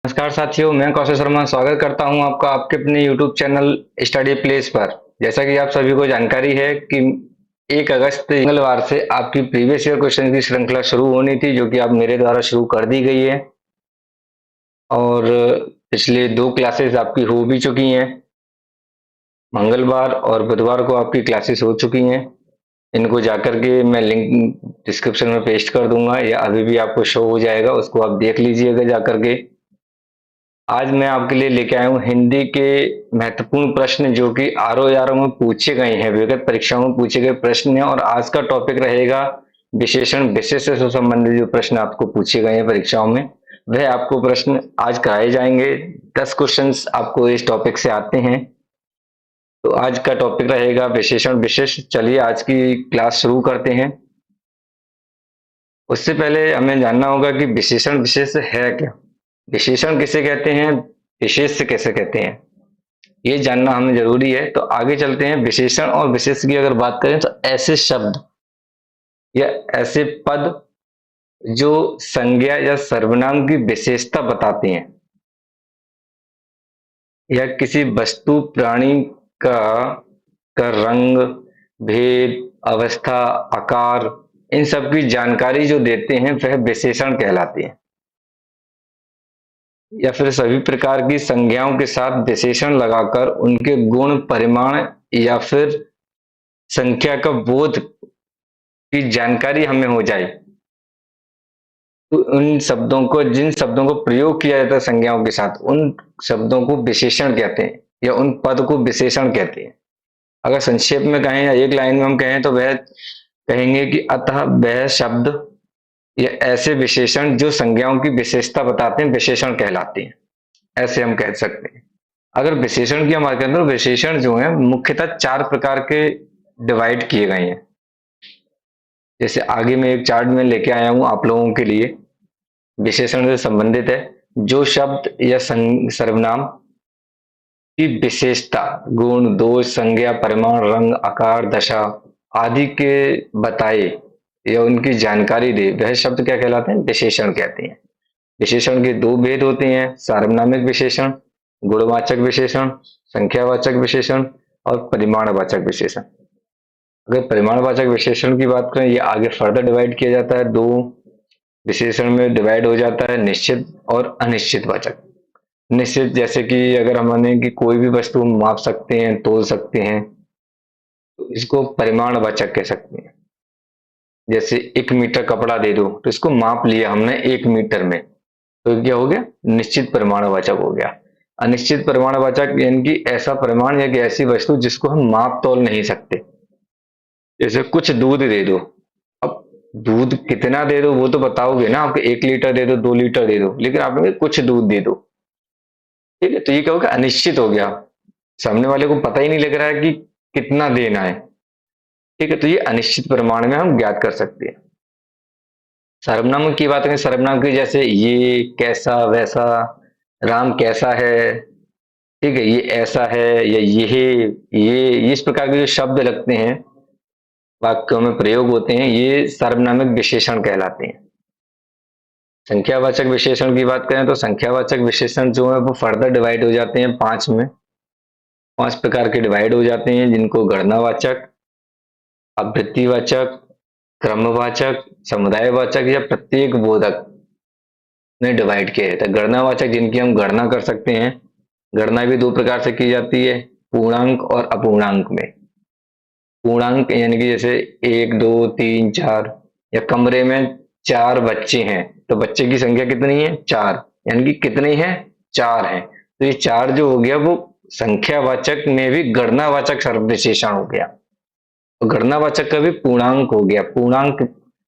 नमस्कार साथियों, मैं कौशल शर्मा स्वागत करता हूं आपका आपके अपने YouTube चैनल स्टडी प्लेस पर। जैसा कि आप सभी को जानकारी है कि 1 अगस्त मंगलवार से आपकी प्रीवियस ईयर क्वेश्चन की श्रृंखला शुरू होनी थी, जो कि आप मेरे द्वारा शुरू कर दी गई है। और पिछले 2 क्लासेस आपकी हो भी चुकी हैं। मंगलवार और बुधवार को आपकी क्लासेस हो चुकी हैं। इनको जाकर के मैं लिंक डिस्क्रिप्शन में पेस्ट कर दूंगा या अभी भी आपको शो हो जाएगा, उसको आप देख लीजिएगा जाकर के। आज मैं आपके लिए लेके आया हूँ हिंदी के महत्वपूर्ण प्रश्न, जो कि आरओ में पूछे गए हैं, विगत परीक्षाओं में पूछे गए प्रश्न हैं। और आज का टॉपिक रहेगा विशेषण विशेष से संबंधित जो प्रश्न आपको पूछे गए हैं परीक्षाओं में, वह आपको प्रश्न आज कराए जाएंगे। 10 क्वेश्चंस आपको इस टॉपिक से आते हैं। तो आज का टॉपिक रहेगा विशेषण विशेष। चलिए आज की क्लास शुरू करते हैं। उससे पहले हमें जानना होगा कि विशेषण विशेष है क्या, विशेषण किसे कहते हैं, विशेष से कैसे कहते हैं, ये जानना हमें जरूरी है। तो आगे चलते हैं। विशेषण और विशेष की अगर बात करें तो ऐसे शब्द या ऐसे पद जो संज्ञा या सर्वनाम की विशेषता बताते हैं, या किसी वस्तु प्राणी का रंग, भेद, अवस्था, आकार, इन सब की जानकारी जो देते हैं वह विशेषण कहलाते हैं। या फिर सभी प्रकार की संज्ञाओं के साथ विशेषण लगाकर उनके गुण, परिमाण या फिर संख्या का बोध की जानकारी हमें हो जाए, तो उन शब्दों को, जिन शब्दों को प्रयोग किया जाता है संज्ञाओं के साथ, उन शब्दों को विशेषण कहते हैं या उन पद को विशेषण कहते हैं। अगर संक्षेप में कहें या एक लाइन में हम कहें तो वह कहेंगे कि अतः वह शब्द या ऐसे विशेषण जो संज्ञाओं की विशेषता बताते हैं विशेषण कहलाते हैं, ऐसे हम कह सकते हैं। अगर विशेषण की हम बात करें तो विशेषण जो है मुख्यतः 4 प्रकार के डिवाइड किए गए हैं। जैसे आगे में एक चार्ट में लेके आया हूं आप लोगों के लिए, विशेषण से संबंधित है। जो शब्द या सर्वनाम की विशेषता, गुण, दोष, संज्ञा, परिमाण, रंग, आकार, दशा आदि के बताए या उनकी जानकारी दे, वह शब्द क्या कहलाते हैं, विशेषण कहते हैं। विशेषण के 2 भेद होते हैं, सार्वनामिक विशेषण, गुणवाचक विशेषण, संख्यावाचक विशेषण और परिमाणवाचक विशेषण। अगर परिमाणवाचक विशेषण की बात करें, ये आगे फर्दर डिवाइड किया जाता है। 2 विशेषण में डिवाइड हो जाता है, निश्चित और अनिश्चित वाचक। निश्चित जैसे कि अगर हम माने कि कोई भी वस्तु हम माप सकते हैं, तोल सकते हैं, तो इसको परिमाणवाचक कह सकते हैं। जैसे 1 मीटर कपड़ा दे दो, तो इसको माप लिया हमने 1 मीटर में, तो क्या हो गया, निश्चित परिमाणवाचक हो गया। अनिश्चित परिमाणवाचक यानी कि ऐसा परिमाण या कि ऐसी वस्तु जिसको हम माप तोल नहीं सकते। जैसे कुछ दूध दे दो, अब दूध कितना दे दो वो तो बताओगे ना, आपको 1 लीटर दे दो, 2 लीटर दे दो, लेकिन आपने कुछ दूध दे दो, ठीक है, तो ये क्या हो गया, अनिश्चित हो गया। सामने वाले को पता ही नहीं लग रहा है कि कितना देना है, ठीक है, तो ये अनिश्चित परिमाण में हम ज्ञात कर सकते हैं। सर्वनाम की बात करें, सर्वनाम की जैसे ये, कैसा, वैसा, राम कैसा है, ठीक है, ये ऐसा है, या ये इस प्रकार के जो शब्द लगते हैं, वाक्यों में प्रयोग होते हैं, ये सार्वनामिक विशेषण कहलाते हैं। संख्यावाचक विशेषण की बात करें तो संख्यावाचक विशेषण जो है वो फर्दर डिवाइड हो जाते हैं 5 में। 5 प्रकार के डिवाइड हो जाते हैं, जिनको गणनावाचक, आवृत्तिवाचक, क्रमवाचक, समुदायवाचक या प्रत्येक बोधक में डिवाइड किया जाता है। गणनावाचक जिनकी हम गणना कर सकते हैं, गणना भी 2 प्रकार से की जाती है, पूर्णांक और अपूर्णांक में। पूर्णांक यानी कि जैसे 1, 2, 3, 4, या कमरे में 4 बच्चे हैं, तो बच्चे की संख्या कितनी है, 4, यानी कि कितने हैं, 4 हैं। तो ये 4 जो हो गया वो संख्यावाचक में भी गणनावाचक सर्व विशेषण हो गया, तो गणनावाचक का भी पूर्णांक हो गया, पूर्णांक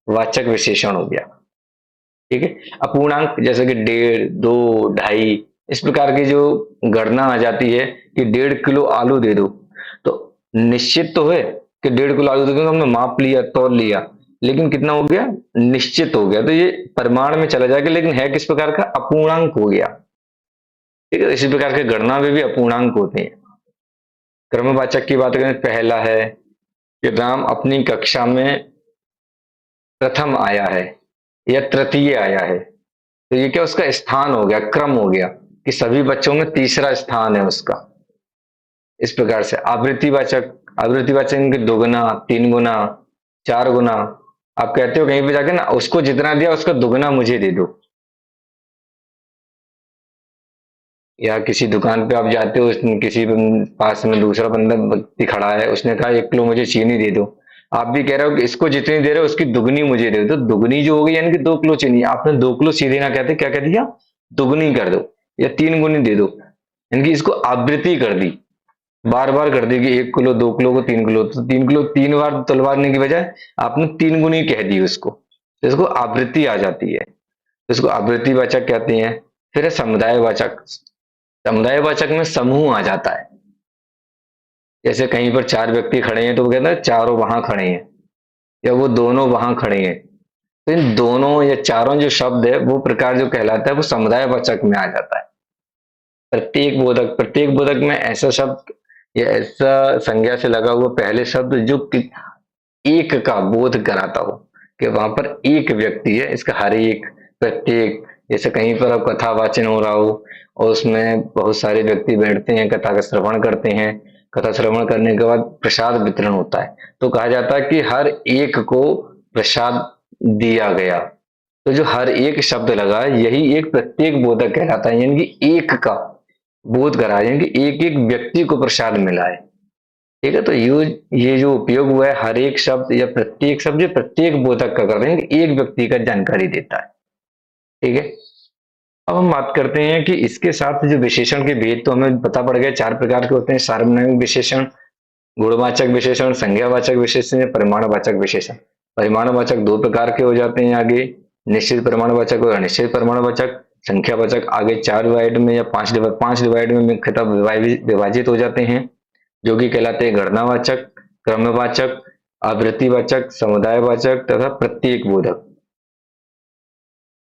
वाचक विशेषण हो गया, ठीक है। अपूर्णांक जैसे कि 1.5, 2, 2.5, इस प्रकार की जो गणना आ जाती है कि 1.5 किलो आलू दे दो, तो निश्चित तो है कि 1.5 किलो आलू दे दो, हमने माप लिया, तौल लिया, लेकिन कितना हो गया, निश्चित हो गया, तो ये परिमाण में चला जाएगा, लेकिन है किस प्रकार का, अपूर्णांक हो गया, ठीक है। इसी प्रकार के गणना में भी अपूर्णांक होते हैं। क्रमवाचक की बात करें, पहला है कि राम अपनी कक्षा में प्रथम आया है या तृतीय आया है, तो ये क्या उसका स्थान हो गया, क्रम हो गया कि सभी बच्चों में तीसरा स्थान है उसका। इस प्रकार से आवृत्तिवाचक इनके दोगुना, तीन गुना, चार गुना। आप कहते हो कहीं पे जाके ना, उसको जितना दिया उसका दुगना मुझे दे दो। या किसी दुकान पे आप जाते हो, किसी पास में दूसरा बंदा व्यक्ति खड़ा है, उसने कहा 1 किलो मुझे चीनी दे दो। आप भी कह रहे हो कि इसको जितनी दे रहे हो उसकी दुगनी मुझे दे दो, तो दुगनी जो होगी यानी कि 2 किलो चीनी, आपने 2 किलो सीधे ना कहते क्या कह दिया, दुगनी कर दो या 3 गुनी दे दो, यानी कि इसको आवृत्ति कर दी, बार बार कर दी कि 1 किलो, 2 किलो को 3 किलो, तो 3 किलो 3 बार तुलवाने की बजाय आपने 3 गुनी कह दी उसको, तो इसको आवृत्ति आ जाती है, तो इसको आवृत्तिवाचक कहते हैं। फिर है समुदायवाचक। समुदायवाचक में समूह आ जाता है। जैसे कहीं पर 4 व्यक्ति खड़े हैं तो वो कहते हैं चारों वहां खड़े हैं, या वो दोनों वहां खड़े हैं। तो इन दोनों या चारों जो शब्द है वो प्रकार जो कहलाता है वो समुदायवाचक में आ जाता है। प्रत्येक बोधक में ऐसा शब्द या ऐसा संज्ञा से लगा हुआ पहले शब्द जो एक का बोध कराता हो, कि वहां पर एक व्यक्ति है, इसका हर एक, प्रत्येक। जैसे कहीं पर अब कथा वाचन हो रहा हो और उसमें बहुत सारे व्यक्ति बैठते हैं, कथा का श्रवण करते हैं, कथा श्रवण करने के बाद प्रसाद वितरण होता है, तो कहा जाता है कि हर एक को प्रसाद दिया गया। तो जो हर एक शब्द लगा है यही एक प्रत्येक बोधक कहलाता है, यानी कि एक का बोध करा, यानी कि एक एक व्यक्ति को प्रसाद मिला है। ठीक है, तो ये जो उपयोग हुआ है हर एक शब्द या प्रत्येक शब्द, ये प्रत्येक बोधक का कर रहे हैं कि एक व्यक्ति का जानकारी देता है। ठीक है, अब हम बात करते हैं कि इसके साथ जो विशेषण के भेद तो हमें पता पड़ गया, 4 प्रकार के होते हैं, सार्वनामिक विशेषण, गुणवाचक विशेषण, संज्ञावाचक विशेषण या परिमाणवाचक विशेषण। परिमाणवाचक 2 प्रकार के हो जाते हैं आगे, निश्चित परिमाणवाचक और अनिश्चित परिमाणवाचक। संख्यावाचक आगे 4 डिवाइड में या 5 डिवाइड में मुख्यतः विभाजित हो जाते हैं, जो कि कहलाते हैं गणनावाचक, क्रमवाचक, आवृत्तिवाचक, समुदायवाचक तथा प्रत्येक बोधक।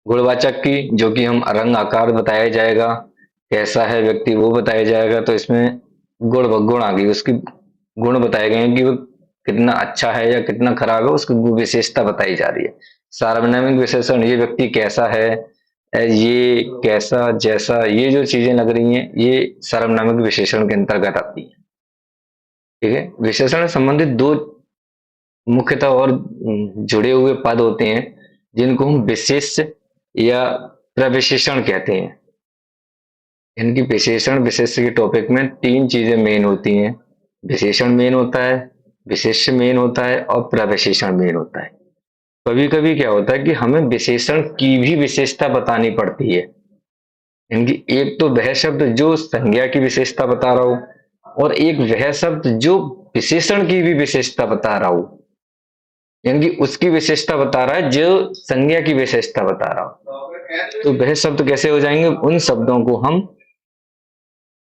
गुणवाचक की जो कि हम रंग आकार बताया जाएगा, कैसा है व्यक्ति वो बताया जाएगा, तो इसमें गुण आ गई, उसकी गुण बताए गए हैं कि वो कितना अच्छा है या कितना खराब है, उसकी विशेषता बताई जा रही है। सार्वनामिक विशेषण, ये व्यक्ति कैसा है, ये कैसा, जैसा, ये जो चीजें लग रही हैं ये सार्वनामिक विशेषण के अंतर्गत आती है। ठीक है, विशेषण से संबंधित 2 मुख्यतः और जुड़े हुए पद होते हैं जिनको हम विशेष या प्रविशेषण कहते हैं। इनकी विशेषण विशेष्य के टॉपिक में 3 चीजें मेन होती हैं, विशेषण मेन होता है, विशेष्य मेन होता है और प्रविशेषण मेन होता है। कभी कभी क्या होता है कि हमें विशेषण की भी विशेषता बतानी पड़ती है, इनकी एक तो वह शब्द जो संज्ञा की विशेषता बता रहा हो और एक वह शब्द जो विशेषण की भी विशेषता बता रहा हो, यानी कि उसकी विशेषता बता रहा है जो संज्ञा की विशेषता बता रहा हो। तो वह शब्द कैसे हो जाएंगे, उन शब्दों को हम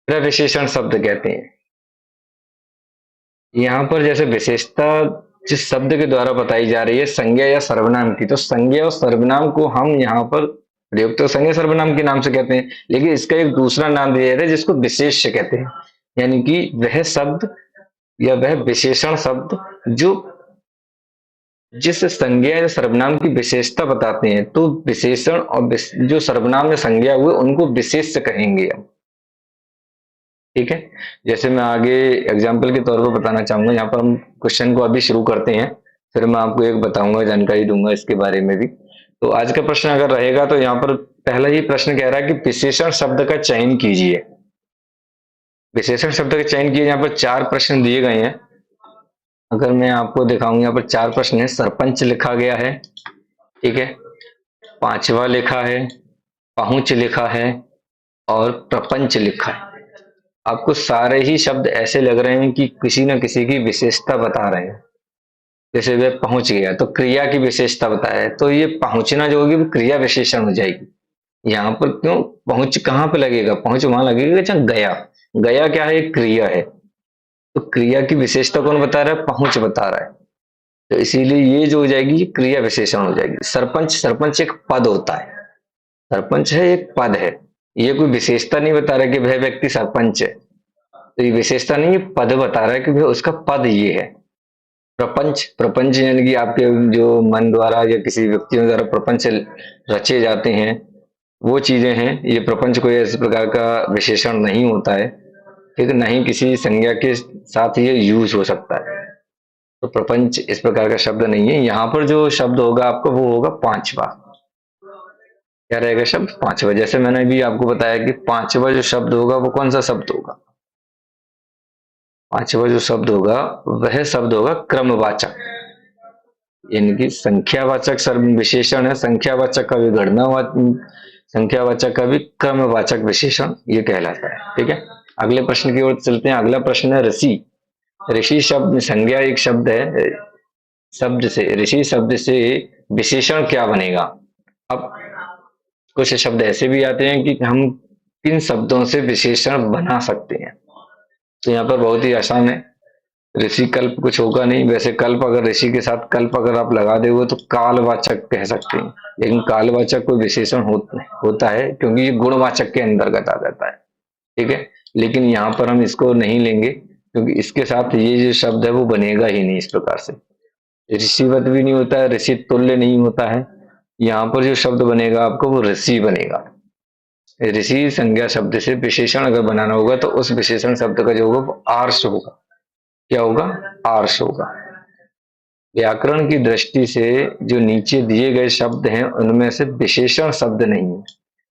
प्रविशेषण शब्द कहते हैं। यहाँ पर जैसे विशेषता जिस शब्द के द्वारा बताई जा रही है संज्ञा या सर्वनाम की, तो संज्ञा और सर्वनाम को हम यहाँ पर प्रयुक्त तो संज्ञा सर्वनाम के नाम से कहते हैं, लेकिन इसका एक दूसरा नाम दिया जाता है जिसको विशेष्य कहते हैं, यानी कि वह शब्द या वह विशेषण शब्द जो जिस संज्ञा या सर्वनाम की विशेषता बताते हैं, तो विशेषण और जो सर्वनाम या संज्ञा हुए उनको विशेष्य कहेंगे हम। ठीक है, जैसे मैं आगे एग्जाम्पल के तौर पर बताना चाहूंगा, यहाँ पर हम क्वेश्चन को अभी शुरू करते हैं, फिर मैं आपको एक बताऊंगा, जानकारी दूंगा इसके बारे में भी। तो आज का प्रश्न अगर रहेगा तो यहाँ पर पहला ही प्रश्न कह रहा है कि विशेषण शब्द का चयन कीजिए। विशेषण शब्द का चयन कीजिए, यहाँ पर 4 प्रश्न दिए गए हैं। अगर मैं आपको दिखाऊंगा, यहाँ पर 4 प्रश्न है। सरपंच लिखा गया है, ठीक है, पांचवा लिखा है, पहुंच लिखा है और प्रपंच लिखा है। आपको सारे ही शब्द ऐसे लग रहे हैं कि किसी न किसी की विशेषता बता रहे हैं। जैसे वह पहुंच गया तो क्रिया की विशेषता बताया है, तो ये पहुंचना जो होगी वो क्रिया विशेषण हो जाएगी। यहाँ पर क्यों पहुंच कहाँ पे लगेगा, पहुंच वहां लगेगा जहाँ गया। गया क्या है, एक क्रिया है, तो क्रिया की विशेषता कौन बता रहा है, पहुंच बता रहा है, तो इसीलिए ये जो हो जाएगी ये क्रिया विशेषण हो जाएगी। सरपंच, सरपंच एक पद होता है, सरपंच है एक पद है, ये कोई विशेषता नहीं बता रहा कि वह व्यक्ति सरपंच है, तो ये विशेषता नहीं, ये पद बता रहा है कि भाई उसका पद ये है। प्रपंच, प्रपंच यानी कि आपके जो मन द्वारा या किसी व्यक्तियों द्वारा प्रपंच रचे जाते हैं, वो चीजें हैं। ये प्रपंच कोई इस प्रकार का विशेषण नहीं होता है, ठीक है, नहीं किसी संज्ञा के साथ ये यूज हो सकता है। तो प्रपंच इस प्रकार का शब्द नहीं है। यहाँ पर जो शब्द होगा आपको वो होगा पांचवा। क्या रहेगा शब्द? पांचवा। जैसे मैंने अभी आपको बताया कि पांचवा जो शब्द होगा वो कौन सा शब्द होगा? पांचवा जो शब्द होगा वह शब्द होगा क्रमवाचक, यानी कि संख्यावाचक सर्व विशेषण है, संख्यावाचक का भी संख्यावाचक का भी क्रमवाचक विशेषण ये कहलाता है। ठीक है, अगले प्रश्न की ओर चलते हैं। अगला प्रश्न है ऋषि। ऋषि शब्द संज्ञा एक शब्द है, शब्द से ऋषि शब्द से विशेषण क्या बनेगा? अब कुछ शब्द ऐसे भी आते हैं कि हम किन शब्दों से विशेषण बना सकते हैं। तो यहाँ पर बहुत ही आसान है। ऋषि कल्प कुछ होगा नहीं, वैसे कल्प अगर ऋषि के साथ कल्प अगर आप लगा दोगे तो कालवाचक कह सकते हैं, लेकिन कालवाचक कोई विशेषण होता है क्योंकि ये गुणवाचक के अंतर्गत आ जाता है। ठीक है, लेकिन यहाँ पर हम इसको नहीं लेंगे क्योंकि इसके साथ ये जो शब्द है वो बनेगा ही नहीं इस प्रकार से। ऋषिवत भी नहीं होता है, ऋषि तुल्य नहीं होता है। यहाँ पर जो शब्द बनेगा आपको वो ऋषि बनेगा। ऋषि संज्ञा शब्द से विशेषण अगर बनाना होगा तो उस विशेषण शब्द का जो होगा वो आर्ष होगा। क्या होगा? आर्ष होगा। व्याकरण की दृष्टि से जो नीचे दिए गए शब्द हैं उनमें से विशेषण शब्द नहीं है,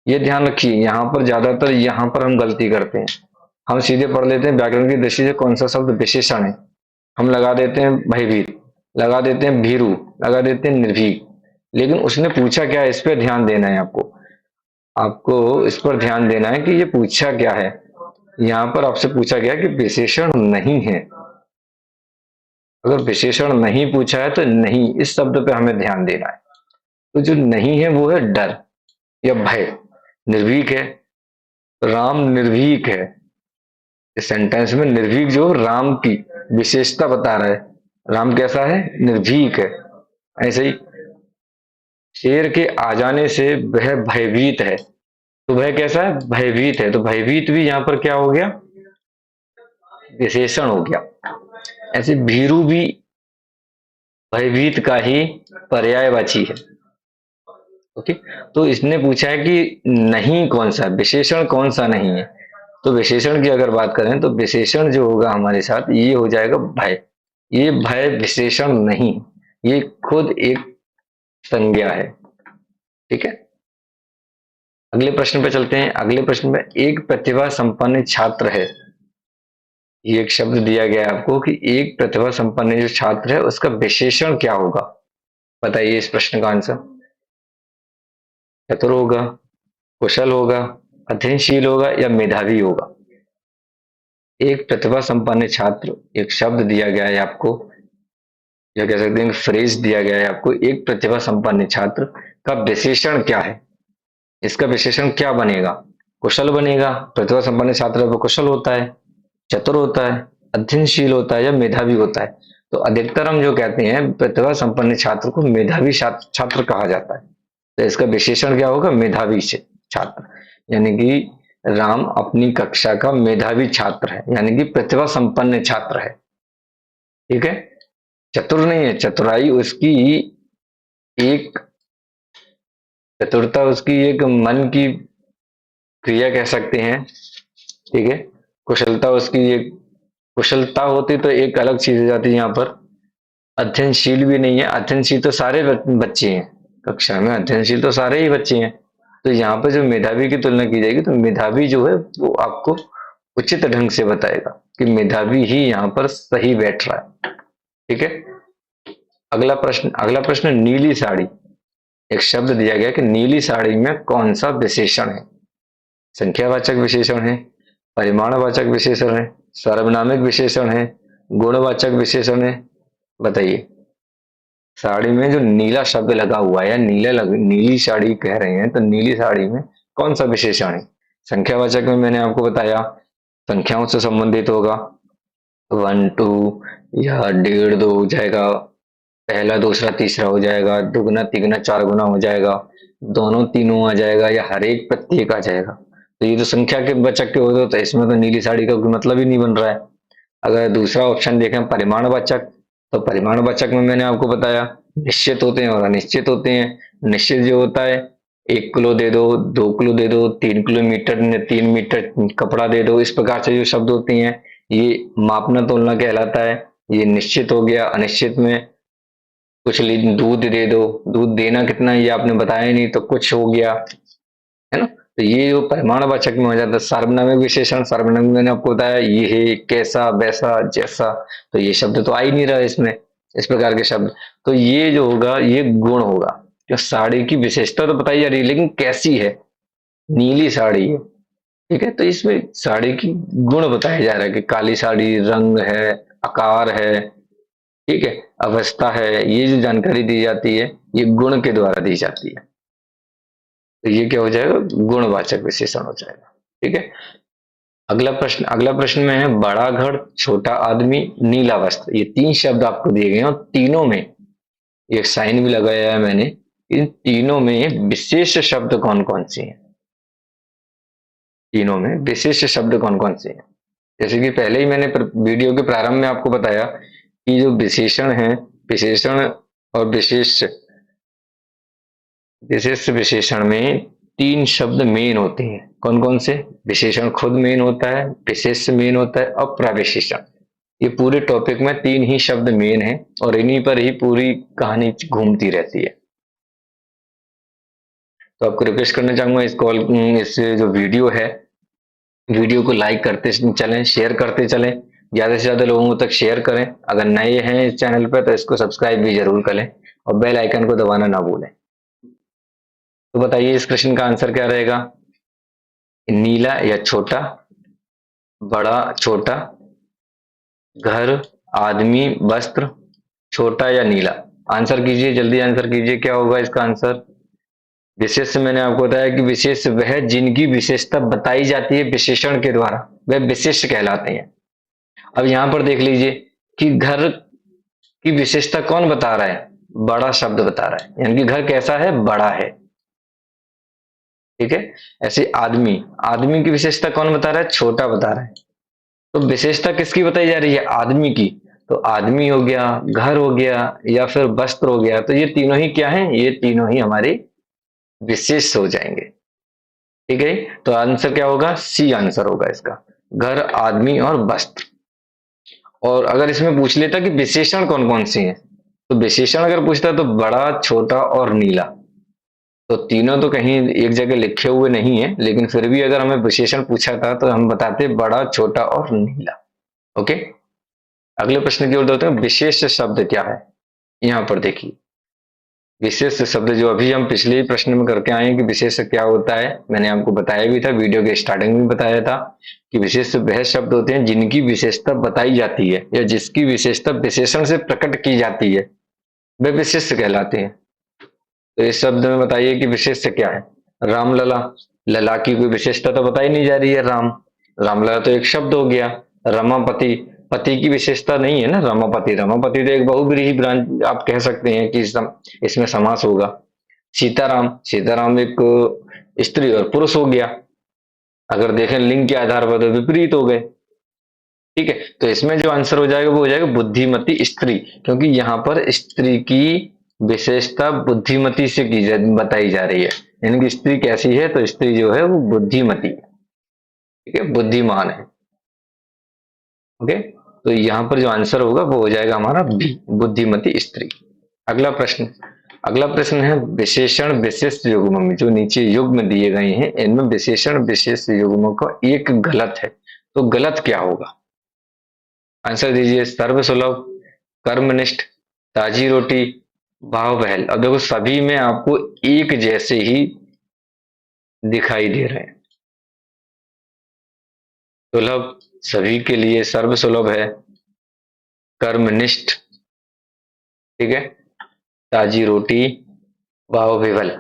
ये ध्यान रखिए। यहाँ पर ज्यादातर यहाँ पर हम गलती करते हैं, हम सीधे पढ़ लेते हैं व्याकरण की दृष्टि से कौन सा शब्द विशेषण है, हम लगा देते हैं भयभीत, लगा देते हैं भीरु, लगा देते हैं निर्भीक। लेकिन उसने पूछा क्या है, इस पर ध्यान देना है आपको। आपको इस पर ध्यान देना है कि ये पूछा क्या है। यहाँ पर आपसे पूछा गया कि विशेषण नहीं है। अगर विशेषण नहीं पूछा है तो नहीं, इस शब्द पे हमें ध्यान देना है। तो जो नहीं है वो है डर या भय। निर्भीक है, राम निर्भीक है। इस सेंटेंस में निर्भीक जो राम की विशेषता बता रहा है, राम कैसा है? निर्भीक है। ऐसे ही शेर के आ जाने से वह भयभीत है, तो वह कैसा है? भयभीत है। तो भयभीत भी यहाँ पर क्या हो गया? विशेषण हो गया। ऐसे भीरू भी भयभीत का ही पर्यायवाची है। ओके, तो इसने पूछा है कि नहीं कौन सा, विशेषण कौन सा नहीं है। तो विशेषण की अगर बात करें तो विशेषण जो होगा हमारे साथ ये हो जाएगा भय। ये भय विशेषण नहीं, ये खुद एक संज्ञा है। ठीक है, अगले प्रश्न पे चलते हैं। अगले प्रश्न में एक प्रतिभा संपन्न छात्र है। ये एक शब्द दिया गया है आपको कि एक प्रतिभा संपन्न जो छात्र है उसका विशेषण क्या होगा। बताइए इस प्रश्न का आंसर। चतुर होगा, कुशल होगा, अध्ययनशील होगा या मेधावी होगा? एक प्रतिभा संपन्न छात्र, एक शब्द दिया गया है आपको, या कह सकते हैं फ्रेज दिया गया है आपको, एक प्रतिभा संपन्न छात्र का विशेषण क्या है? इसका विशेषण क्या बनेगा? कुशल बनेगा। प्रतिभा संपन्न छात्र वो कुशल होता है, चतुर होता है, अध्ययनशील होता है या मेधावी होता है? तो अधिकतर हम जो कहते हैं प्रतिभा संपन्न छात्र को मेधावी छात्र कहा जाता है। तो इसका विशेषण क्या होगा? मेधावी से छात्र, यानी कि राम अपनी कक्षा का मेधावी छात्र है, यानी कि प्रतिभा संपन्न छात्र है। ठीक है, चतुर नहीं है, चतुराई उसकी एक, चतुरता उसकी एक मन की क्रिया कह सकते हैं। ठीक है, कुशलता उसकी एक, कुशलता होती तो एक अलग चीज हो जाती है। यहाँ पर अध्ययनशील भी नहीं है, अध्ययनशील तो सारे बच्चे हैं कक्षा में, अध्ययनशील तो सारे ही बच्चे हैं। तो यहाँ पर जो मेधावी की तुलना की जाएगी तो मेधावी जो है वो आपको उचित ढंग से बताएगा कि मेधावी ही यहाँ पर सही बैठ रहा है। ठीक है, अगला प्रश्न नीली साड़ी। एक शब्द दिया गया कि नीली साड़ी में कौन सा विशेषण है? संख्यावाचक विशेषण है, परिमाणवाचक विशेषण है, सार्वनामिक विशेषण है, गुणवाचक विशेषण है? बताइए। साड़ी में जो नीला शब्द लगा हुआ है या नीली साड़ी कह रहे हैं, तो नीली साड़ी में कौन सा विशेषण है? संख्यावाचक में मैंने आपको बताया संख्याओं से संबंधित होगा, 1 2 या 1.5 2 हो जाएगा, पहला दूसरा तीसरा हो जाएगा, दुगना तिगुना चार गुना हो जाएगा, दोनों तीनों आ जाएगा या हर एक प्रत्येक आ जाएगा। तो ये तो संख्या के वाचक के होते तो इसमें तो नीली साड़ी का कोई मतलब ही नहीं बन रहा है। अगर दूसरा ऑप्शन देखें परिमाणवाचक, तो परिमाणवाचक में मैंने आपको बताया निश्चित होते हैं और अनिश्चित होते हैं। निश्चित जो होता है 1 किलो दे दो, 2 किलो दे दो, 3 किलोमीटर ने 3 मीटर कपड़ा दे दो। इस प्रकार से जो शब्द होती हैं ये मापना तोलना कहलाता है। ये निश्चित हो गया। अनिश्चित में कुछ दूध दे दो, दूध देना कितना है ये आपने बताया नहीं तो कुछ हो गया, है ना। तो ये जो परिमाणवाचक में हो जाता है। सार्वनामिक विशेषण, सार्वनामिक मैंने आपको बताया ये है, कैसा, वैसा, जैसा, तो ये शब्द तो आ ही नहीं रहा है इसमें, इस प्रकार के शब्द। तो ये जो होगा ये गुण होगा। जो साड़ी की विशेषता तो बताई जा रही है लेकिन कैसी है, नीली साड़ी है, ठीक है। तो इसमें साड़ी की गुण बताया जा रहा है कि काली साड़ी, रंग है, आकार है, ठीक है, अवस्था है, ये जो जानकारी दी जाती है ये गुण के द्वारा दी जाती है। तो ये क्या हो जाएगा, गुणवाचक विशेषण हो जाएगा, ठीक है। अगला प्रश्न में है बड़ा घर, छोटा आदमी, नीला वस्त्र। ये 3 शब्द आपको दिए गए हैं और तीनों में एक साइन भी लगाया है मैंने। इन तीनों में विशेष शब्द कौन कौन से हैं, तीनों में विशेष शब्द कौन कौन से हैं। जैसे कि पहले ही मैंने वीडियो के प्रारंभ में आपको बताया कि जो विशेषण है, विशेषण और विशेष, विशेष विशेषण में 3 शब्द मेन होते हैं। कौन कौन से, विशेषण खुद मेन होता है, विशेष मेन होता है और प्रविशेषण। ये पूरे टॉपिक में 3 ही शब्द मेन है और इन्हीं पर ही पूरी कहानी घूमती रहती है। तो आपको रिक्वेस्ट करना चाहूंगा इस जो वीडियो है, वीडियो को लाइक करते चलें, शेयर करते चलें, ज्यादा से ज्यादा लोगों तक शेयर करें। अगर नए हैं इस चैनल पर तो इसको सब्सक्राइब भी जरूर करें और बेल आइकन को दबाना ना भूलें। तो बताइए इस प्रश्न का आंसर क्या रहेगा, नीला या छोटा, बड़ा छोटा, घर, आदमी, वस्त्र, छोटा या नीला। आंसर कीजिए, जल्दी आंसर कीजिए, क्या होगा इसका आंसर। विशेष मैंने आपको बताया कि विशेष वह जिनकी विशेषता बताई जाती है विशेषण के द्वारा, वह विशिष्ट कहलाते हैं। अब यहां पर देख लीजिए कि घर की विशेषता कौन बता रहा है, बड़ा शब्द बता रहा है, यानी कि घर कैसा है, बड़ा है, ठीक है। ऐसे आदमी, आदमी की विशेषता कौन बता रहा है, छोटा बता रहा है। तो विशेषता किसकी बताई जा रही है, आदमी की। तो आदमी हो गया, घर हो गया या फिर वस्त्र हो गया, तो ये तीनों ही क्या है, ये तीनों ही हमारे विशेष हो जाएंगे, ठीक है। तो आंसर क्या होगा, सी आंसर होगा इसका, घर, आदमी और वस्त्र। और अगर इसमें पूछ लेता कि विशेषण कौन कौन से हैं, तो विशेषण अगर पूछता तो बड़ा, छोटा और नीला। तो तीनों तो कहीं एक जगह लिखे हुए नहीं है, लेकिन फिर भी अगर हमें विशेषण पूछा था तो हम बताते बड़ा, छोटा और नीला। ओके, अगले प्रश्न की ओर बढ़ते हैं, विशेष शब्द क्या है। यहाँ पर देखिए, विशेष शब्द जो अभी हम पिछले ही प्रश्न में करके आए हैं कि विशेष क्या होता है, मैंने आपको बताया भी था, वीडियो के स्टार्टिंग में बताया था कि विशेष वह शब्द होते हैं जिनकी विशेषता बताई जाती है या जिसकी विशेषता विशेषण से प्रकट की जाती है, वे विशेष कहलाते हैं। तो इस शब्द में बताइए कि विशेष क्या है। रामलला, लला की कोई विशेषता तो बताई नहीं जा रही है, राम, रामलला तो एक शब्द हो गया। रमापति, पति की विशेषता नहीं है ना, रमापति, रमापति तो एक बहुब्रीहि ब्रांच आप कह सकते हैं कि इसमें समास होगा। सीताराम, सीताराम एक स्त्री और पुरुष हो गया, अगर देखें लिंग के आधार पर तो विपरीत हो गए, ठीक है। तो इसमें जो आंसर हो जाएगा वो हो जाएगा बुद्धिमती स्त्री, क्योंकि यहाँ पर स्त्री की विशेषता बुद्धिमती से बताई जा रही है, यानी कि स्त्री कैसी है, तो स्त्री जो है वो बुद्धिमती है, ठीक है, बुद्धिमान है। ओके, तो यहाँ पर जो आंसर होगा वो हो जाएगा हमारा बी, बुद्धिमती स्त्री। अगला प्रश्न, अगला प्रश्न है विशेषण विशेष युग्म, जो नीचे युग्म दिए गए हैं इनमें विशेषण विशेष युग्म का एक गलत है, तो गलत क्या होगा। आंसर दीजिए, सर्वसुलभ, कर्मनिष्ठ, ताजी रोटी, भाव बहल। अब देखो सभी में आपको एक जैसे ही दिखाई दे रहे हैं। सुलभ सभी के लिए सर्वसुलभ है, कर्मनिष्ठ, ठीक है, ताजी रोटी, भाव विवल,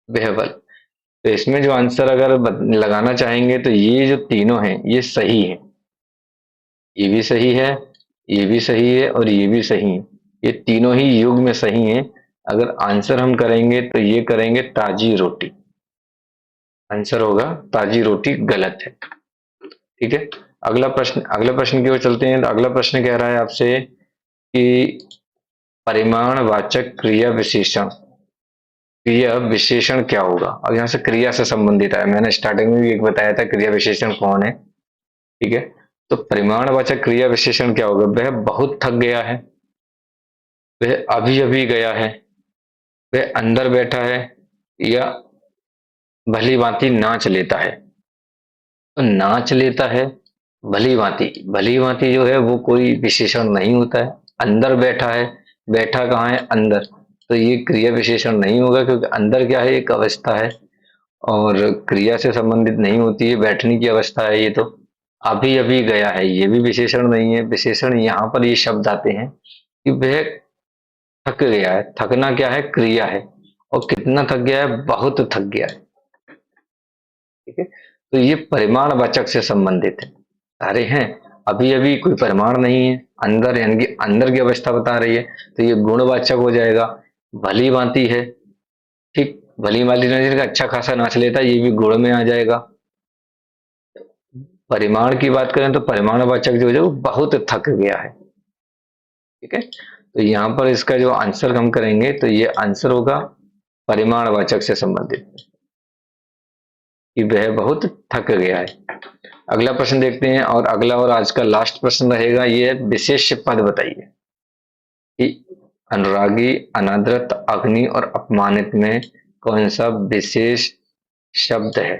बेहबल। तो इसमें जो आंसर अगर लगाना चाहेंगे तो ये जो तीनों हैं ये सही है, ये भी सही है, ये भी सही है और ये भी सही है, ये तीनों ही युग में सही हैं। अगर आंसर हम करेंगे तो ये करेंगे ताजी रोटी, आंसर होगा ताजी रोटी, गलत है, ठीक है। अगला प्रश्न की ओर चलते हैं। तो अगला प्रश्न कह रहा है आपसे कि परिमाणवाचक क्रिया विशेषण क्रिया विशेषण क्या होगा। अब यहाँ से क्रिया से संबंधित है, मैंने स्टार्टिंग में भी एक बताया था क्रिया विशेषण कौन है। ठीक है, तो परिमाणवाचक क्रिया विशेषण क्या होगा। वह बहुत थक गया है, वह अभी अभी गया है, वह अंदर बैठा है, या भली भांति नाच लेता है। तो नाच लेता है, भली भांति जो है वो कोई विशेषण नहीं होता है। अंदर बैठा है, बैठा कहाँ है, अंदर, तो ये क्रिया विशेषण नहीं होगा, क्योंकि अंदर क्या है, एक अवस्था है और क्रिया से संबंधित नहीं होती है, बैठने की अवस्था है ये तो। अभी अभी गया है, ये भी विशेषण नहीं है। विशेषण यहाँ पर ये शब्द आते हैं कि वह थक गया है। थकना क्या है, क्रिया है, और कितना थक गया है, बहुत थक गया है। ठीक है, तो ये परिमाण वाचक से संबंधित है। सारे हैं, अभी अभी कोई परिमाण नहीं है, अंदर यानी कि अंदर की अवस्था बता रही है, तो ये गुणवाचक हो जाएगा। भली भांति है, ठीक, भली भांति नजर का अच्छा खासा नाच लेता है, ये भी गुण में आ जाएगा। परिमाण की बात करें तो परिमाणवाचक जो है वो बहुत थक गया है। ठीक है, तो यहाँ पर इसका जो आंसर हम करेंगे तो ये आंसर होगा परिमाणवाचक से संबंधित, कि वह बहुत थक गया है। अगला प्रश्न देखते हैं, और अगला और आज का लास्ट प्रश्न रहेगा, ये विशेष पद बताइए कि अनुरागी, अनादृत, अग्नि और अपमानित में कौन सा विशेष शब्द है।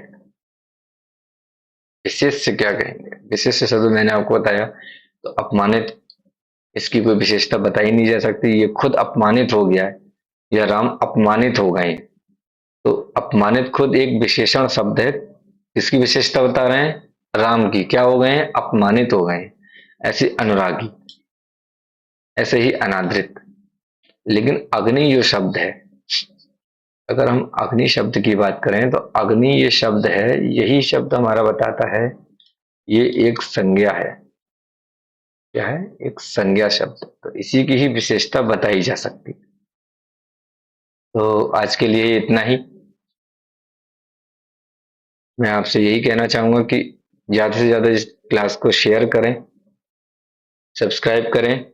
विशेष से क्या कहेंगे, विशेष से शब्द मैंने आपको बताया। तो अपमानित, इसकी कोई विशेषता बताई नहीं जा सकती, ये खुद अपमानित हो गया है, या राम अपमानित हो गए हैं। तो अपमानित खुद एक विशेषण शब्द है, किसकी विशेषता बता रहे हैं, राम की, क्या हो गए हैं, अपमानित हो गए हैं। ऐसे अनुरागी, ऐसे ही अनादृत। लेकिन अग्नि जो शब्द है, अगर हम अग्नि शब्द की बात करें तो अग्नि ये शब्द है, यही शब्द हमारा बताता है ये एक संज्ञा है। क्या है, एक संज्ञा शब्द, तो इसी की ही विशेषता बताई जा सकती। तो आज के लिए इतना ही। मैं आपसे यही कहना चाहूंगा कि ज्यादा से ज्यादा इस क्लास को शेयर करें, सब्सक्राइब करें,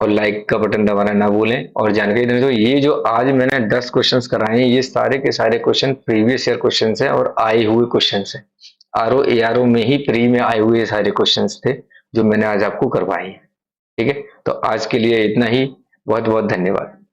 और लाइक का बटन दबाना ना भूलें। और जानकारी देने दो, ये जो आज मैंने 10 क्वेश्चंस कराए हैं, ये सारे के सारे क्वेश्चन प्रीवियस ईयर क्वेश्चंस हैं और आए हुए क्वेश्चंस हैं। R O A R O में ही प्री में आए हुए सारे क्वेश्चंस थे जो मैंने आज आपको करवाए हैं। ठीक है, तो आज के लिए इतना ही। बहुत बहुत धन्यवाद।